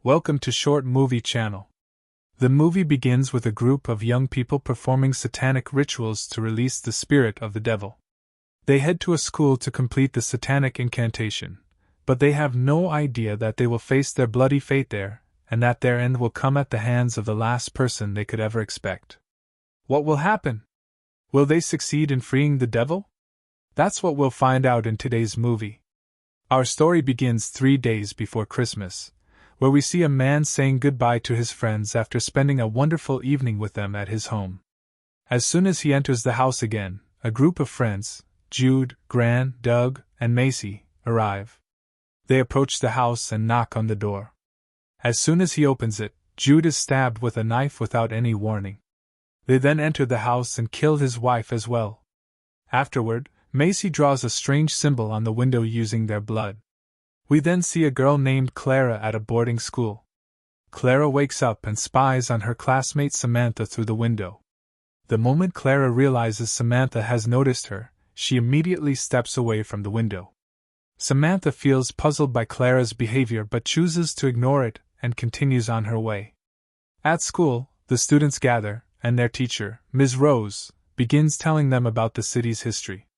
Welcome to Short Movie Channel. The movie begins with a group of young people performing satanic rituals to release the spirit of the devil. They head to a school to complete the satanic incantation, but they have no idea that they will face their bloody fate there, and that their end will come at the hands of the last person they could ever expect. What will happen? Will they succeed in freeing the devil? That's what we'll find out in today's movie. Our story begins 3 days before Christmas, where we see a man saying goodbye to his friends after spending a wonderful evening with them at his home. As soon as he enters the house again, a group of friends, Jude, Gran, Doug, and Maisie, arrive. They approach the house and knock on the door. As soon as he opens it, Jude is stabbed with a knife without any warning. They then enter the house and kill his wife as well. Afterward, Maisie draws a strange symbol on the window using their blood. We then see a girl named Clara at a boarding school. Clara wakes up and spies on her classmate Samantha through the window. The moment Clara realizes Samantha has noticed her, she immediately steps away from the window. Samantha feels puzzled by Clara's behavior but chooses to ignore it and continues on her way. At school, the students gather, and their teacher, Ms. Rose, begins telling them about the city's history.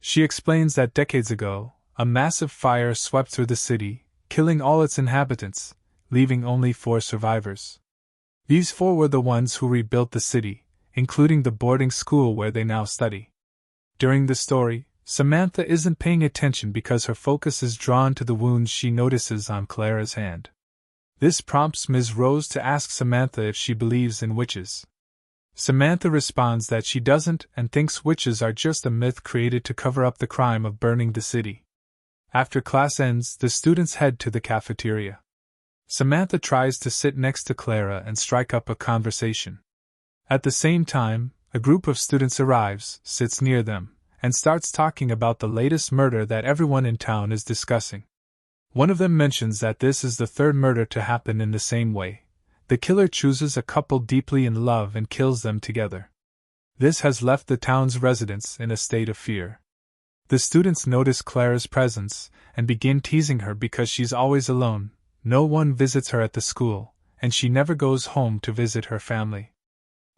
She explains that decades ago, a massive fire swept through the city, killing all its inhabitants, leaving only 4 survivors. These 4 were the ones who rebuilt the city, including the boarding school where they now study. During the story, Samantha isn't paying attention because her focus is drawn to the wounds she notices on Clara's hand. This prompts Ms. Rose to ask Samantha if she believes in witches. Samantha responds that she doesn't and thinks witches are just a myth created to cover up the crime of burning the city. After class ends, the students head to the cafeteria. Samantha tries to sit next to Clara and strike up a conversation. At the same time, a group of students arrives, sits near them, and starts talking about the latest murder that everyone in town is discussing. One of them mentions that this is the 3rd murder to happen in the same way. The killer chooses a couple deeply in love and kills them together. This has left the town's residents in a state of fear. The students notice Clara's presence and begin teasing her because she's always alone, no one visits her at the school, and she never goes home to visit her family.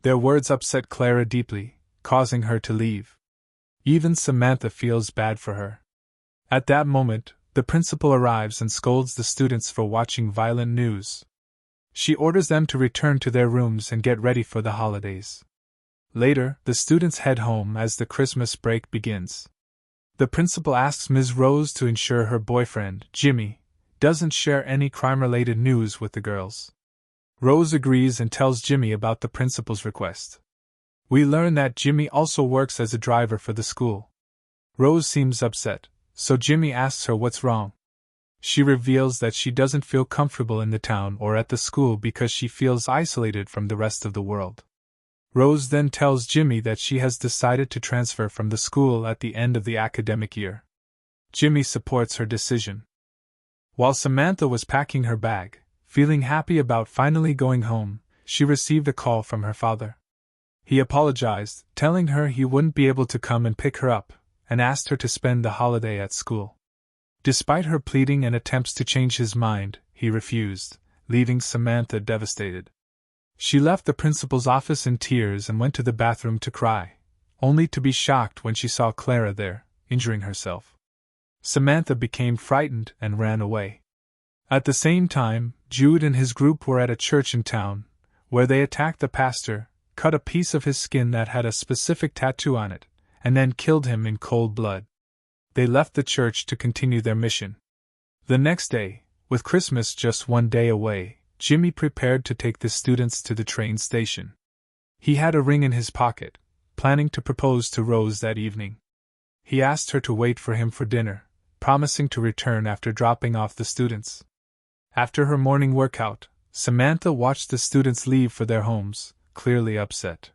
Their words upset Clara deeply, causing her to leave. Even Samantha feels bad for her. At that moment, the principal arrives and scolds the students for watching violent news. She orders them to return to their rooms and get ready for the holidays. Later, the students head home as the Christmas break begins. The principal asks Ms. Rose to ensure her boyfriend, Jimmy, doesn't share any crime-related news with the girls. Rose agrees and tells Jimmy about the principal's request. We learn that Jimmy also works as a driver for the school. Rose seems upset, so Jimmy asks her what's wrong. She reveals that she doesn't feel comfortable in the town or at the school because she feels isolated from the rest of the world. Rose then tells Jimmy that she has decided to transfer from the school at the end of the academic year. Jimmy supports her decision. While Samantha was packing her bag, feeling happy about finally going home, she received a call from her father. He apologized, telling her he wouldn't be able to come and pick her up, and asked her to spend the holiday at school. Despite her pleading and attempts to change his mind, he refused, leaving Samantha devastated. She left the principal's office in tears and went to the bathroom to cry, only to be shocked when she saw Clara there, injuring herself. Samantha became frightened and ran away. At the same time, Jude and his group were at a church in town, where they attacked the pastor, cut a piece of his skin that had a specific tattoo on it, and then killed him in cold blood. They left the church to continue their mission. The next day, with Christmas just 1 day away, Jimmy prepared to take the students to the train station. He had a ring in his pocket, planning to propose to Rose that evening. He asked her to wait for him for dinner, promising to return after dropping off the students. After her morning workout, Samantha watched the students leave for their homes, clearly upset.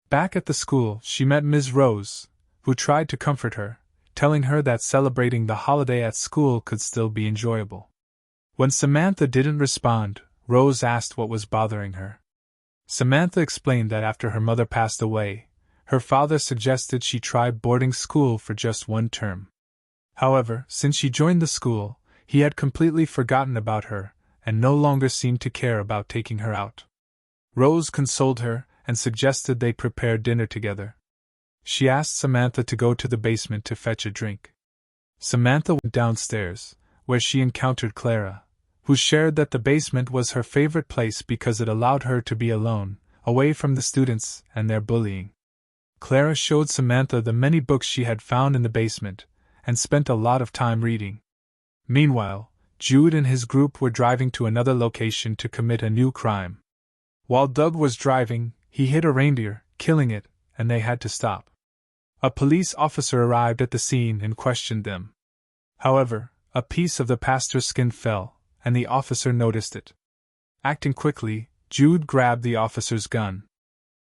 Back at the school, she met Ms. Rose, who tried to comfort her, telling her that celebrating the holiday at school could still be enjoyable. When Samantha didn't respond, Rose asked what was bothering her. Samantha explained that after her mother passed away, her father suggested she try boarding school for just 1 term. However, since she joined the school, he had completely forgotten about her, and no longer seemed to care about taking her out. Rose consoled her and suggested they prepare dinner together. She asked Samantha to go to the basement to fetch a drink. Samantha went downstairs, where she encountered Clara, who shared that the basement was her favorite place because it allowed her to be alone, away from the students and their bullying. Clara showed Samantha the many books she had found in the basement, and spent a lot of time reading. Meanwhile, Jude and his group were driving to another location to commit a new crime. While Doug was driving, he hit a reindeer, killing it, and they had to stop. A police officer arrived at the scene and questioned them. However, a piece of the pastor's skin fell, and the officer noticed it. Acting quickly, Jude grabbed the officer's gun.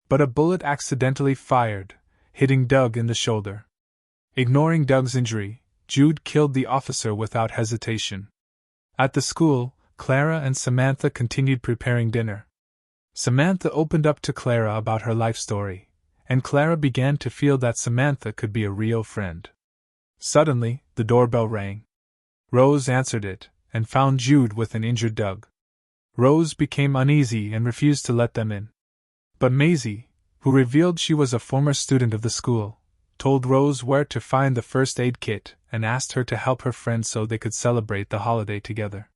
But a bullet accidentally fired, hitting Doug in the shoulder. Ignoring Doug's injury, Jude killed the officer without hesitation. At the school, Clara and Samantha continued preparing dinner. Samantha opened up to Clara about her life story, and Clara began to feel that Samantha could be a real friend. Suddenly, the doorbell rang. Rose answered it, and found Jude with an injured Doug. Rose became uneasy and refused to let them in. But Maisie, who revealed she was a former student of the school, told Rose where to find the first aid kit and asked her to help her friend so they could celebrate the holiday together.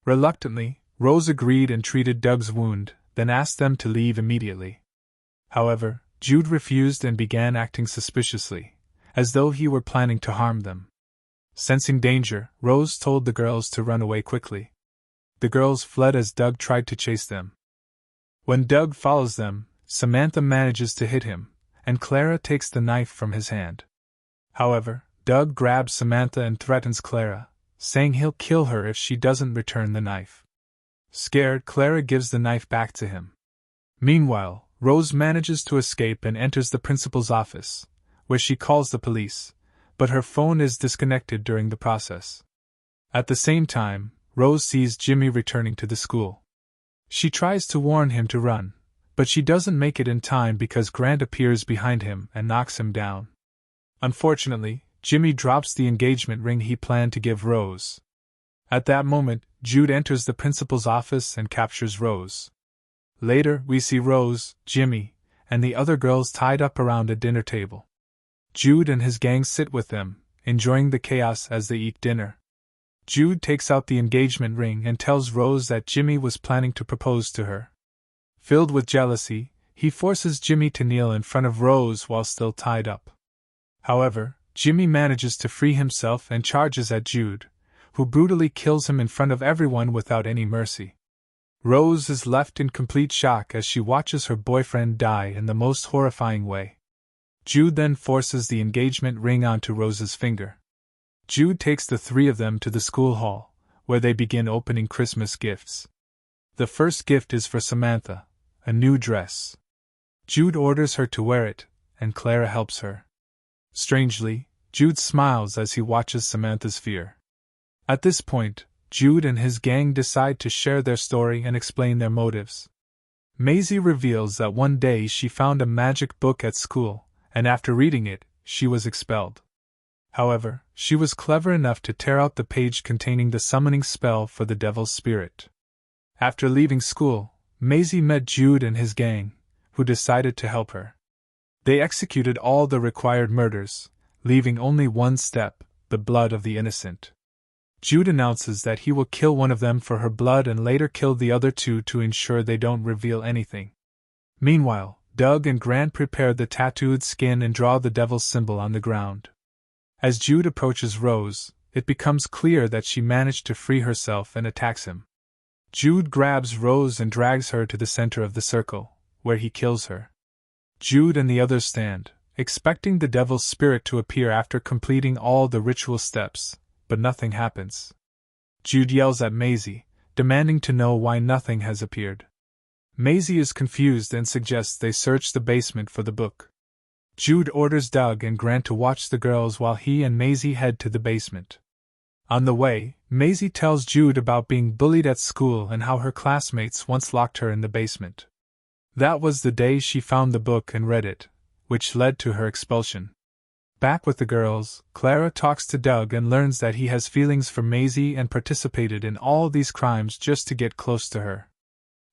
Reluctantly, Rose agreed and treated Doug's wound, then asked them to leave immediately. However, Jude refused and began acting suspiciously, as though he were planning to harm them. Sensing danger, Rose told the girls to run away quickly. The girls fled as Doug tried to chase them. When Doug follows them, Samantha manages to hit him, and Clara takes the knife from his hand. However, Doug grabs Samantha and threatens Clara, saying he'll kill her if she doesn't return the knife. Scared, Clara gives the knife back to him. Meanwhile, Rose manages to escape and enters the principal's office, where she calls the police, but her phone is disconnected during the process. At the same time, Rose sees Jimmy returning to the school. She tries to warn him to run, but she doesn't make it in time because Grant appears behind him and knocks him down. Unfortunately, Jimmy drops the engagement ring he planned to give Rose. At that moment, Jude enters the principal's office and captures Rose. Later, we see Rose, Jimmy, and the other girls tied up around a dinner table. Jude and his gang sit with them, enjoying the chaos as they eat dinner. Jude takes out the engagement ring and tells Rose that Jimmy was planning to propose to her. Filled with jealousy, he forces Jimmy to kneel in front of Rose while still tied up. However, Jimmy manages to free himself and charges at Jude, who brutally kills him in front of everyone without any mercy. Rose is left in complete shock as she watches her boyfriend die in the most horrifying way. Jude then forces the engagement ring onto Rose's finger. Jude takes the three of them to the school hall, where they begin opening Christmas gifts. The first gift is for Samantha, a new dress. Jude orders her to wear it, and Clara helps her. Strangely, Jude smiles as he watches Samantha's fear. At this point, Jude and his gang decide to share their story and explain their motives. Maisie reveals that one day she found a magic book at school, and after reading it, she was expelled. However, she was clever enough to tear out the page containing the summoning spell for the devil's spirit. After leaving school, Maisie met Jude and his gang, who decided to help her. They executed all the required murders, leaving only one step: the blood of the innocent. Jude announces that he will kill one of them for her blood and later kill the other two to ensure they don't reveal anything. Meanwhile, Doug and Grant prepare the tattooed skin and draw the devil's symbol on the ground. As Jude approaches Rose, it becomes clear that she managed to free herself and attacks him. Jude grabs Rose and drags her to the center of the circle, where he kills her. Jude and the others stand, expecting the devil's spirit to appear after completing all the ritual steps, but nothing happens. Jude yells at Maisie, demanding to know why nothing has appeared. Maisie is confused and suggests they search the basement for the book. Jude orders Doug and Grant to watch the girls while he and Maisie head to the basement. On the way, Maisie tells Jude about being bullied at school and how her classmates once locked her in the basement. That was the day she found the book and read it, which led to her expulsion. Back with the girls, Clara talks to Doug and learns that he has feelings for Maisie and participated in all these crimes just to get close to her.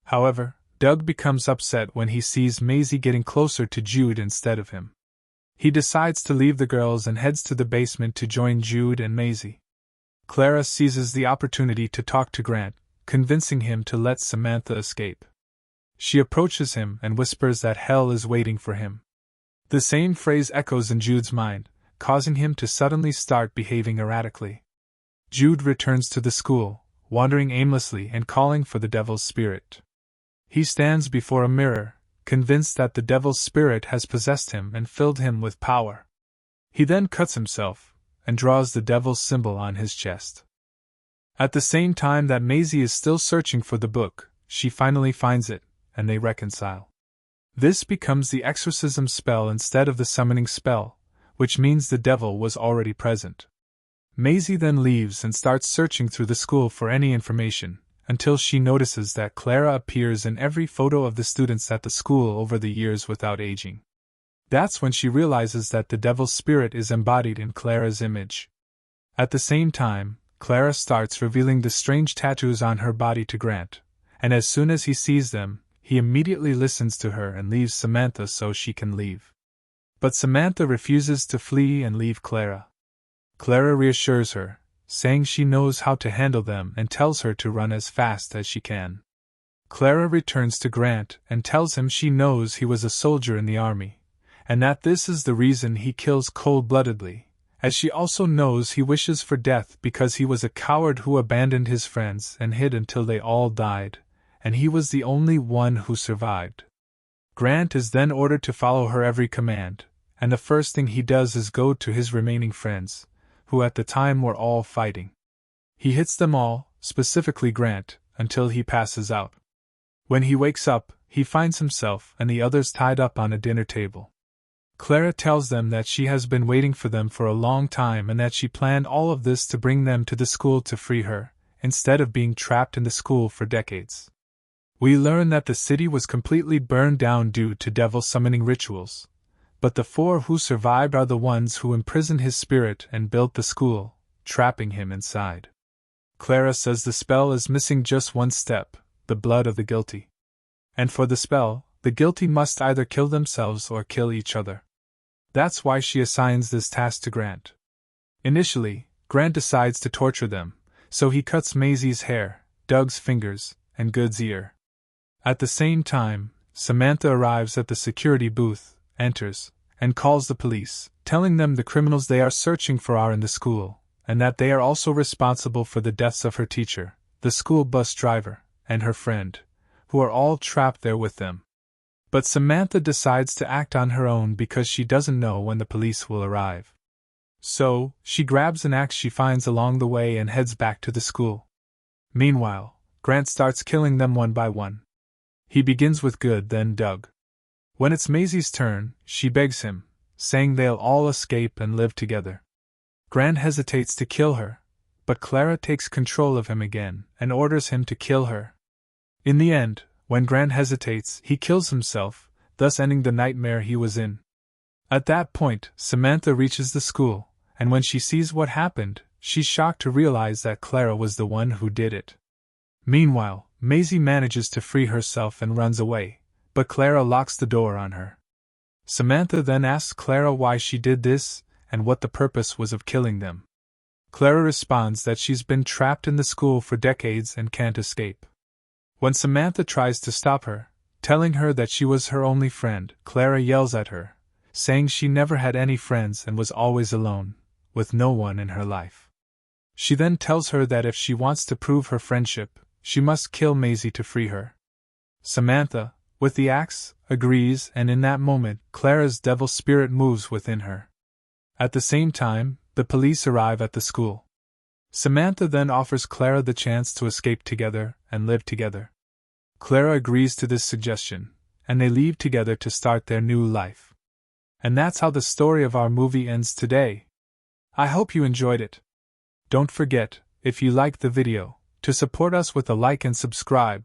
However, Doug becomes upset when he sees Maisie getting closer to Jude instead of him. He decides to leave the girls and heads to the basement to join Jude and Maisie. Clara seizes the opportunity to talk to Grant, convincing him to let Samantha escape. She approaches him and whispers that hell is waiting for him. The same phrase echoes in Jude's mind, causing him to suddenly start behaving erratically. Jude returns to the school, wandering aimlessly and calling for the devil's spirit. He stands before a mirror, convinced that the devil's spirit has possessed him and filled him with power. He then cuts himself, and draws the devil's symbol on his chest. At the same time that Maisie is still searching for the book, she finally finds it, and they reconcile. This becomes the exorcism spell instead of the summoning spell, which means the devil was already present. Maisie then leaves and starts searching through the school for any information, until she notices that Clara appears in every photo of the students at the school over the years without aging. That's when she realizes that the devil's spirit is embodied in Clara's image. At the same time, Clara starts revealing the strange tattoos on her body to Grant, and as soon as he sees them, he immediately listens to her and leaves Samantha so she can leave. But Samantha refuses to flee and leave Clara. Clara reassures her, saying she knows how to handle them and tells her to run as fast as she can. Clara returns to Grant and tells him she knows he was a soldier in the army, and that this is the reason he kills cold-bloodedly, as she also knows he wishes for death because he was a coward who abandoned his friends and hid until they all died, and he was the only one who survived. Grant is then ordered to follow her every command, and the first thing he does is go to his remaining friends, who at the time were all fighting. He hits them all, specifically Grant, until he passes out. When he wakes up, he finds himself and the others tied up on a dinner table. Clara tells them that she has been waiting for them for a long time and that she planned all of this to bring them to the school to free her, instead of being trapped in the school for decades. We learn that the city was completely burned down due to devil summoning rituals, but the four who survived are the ones who imprisoned his spirit and built the school, trapping him inside. Clara says the spell is missing just one step, the blood of the guilty. And for the spell, the guilty must either kill themselves or kill each other. That's why she assigns this task to Grant. Initially, Grant decides to torture them, so he cuts Maisie's hair, Doug's fingers, and Good's ear. At the same time, Samantha arrives at the security booth, enters, and calls the police, telling them the criminals they are searching for are in the school, and that they are also responsible for the deaths of her teacher, the school bus driver, and her friend, who are all trapped there with them. But Samantha decides to act on her own because she doesn't know when the police will arrive. So, she grabs an axe she finds along the way and heads back to the school. Meanwhile, Grant starts killing them one by one. He begins with Good, then Doug. When it's Maisie's turn, she begs him, saying they'll all escape and live together. Grant hesitates to kill her, but Clara takes control of him again and orders him to kill her. In the end, when Grant hesitates, he kills himself, thus ending the nightmare he was in. At that point, Samantha reaches the school, and when she sees what happened, she's shocked to realize that Clara was the one who did it. Meanwhile, Maisie manages to free herself and runs away, but Clara locks the door on her. Samantha then asks Clara why she did this, and what the purpose was of killing them. Clara responds that she's been trapped in the school for decades and can't escape. When Samantha tries to stop her, telling her that she was her only friend, Clara yells at her, saying she never had any friends and was always alone, with no one in her life. She then tells her that if she wants to prove her friendship, she must kill Maisie to free her. Samantha, with the axe, agrees, and in that moment, Clara's devil spirit moves within her. At the same time, the police arrive at the school. Samantha then offers Clara the chance to escape together and live together. Clara agrees to this suggestion, and they leave together to start their new life. And that's how the story of our movie ends today. I hope you enjoyed it. Don't forget, if you liked the video, to support us with a like and subscribe,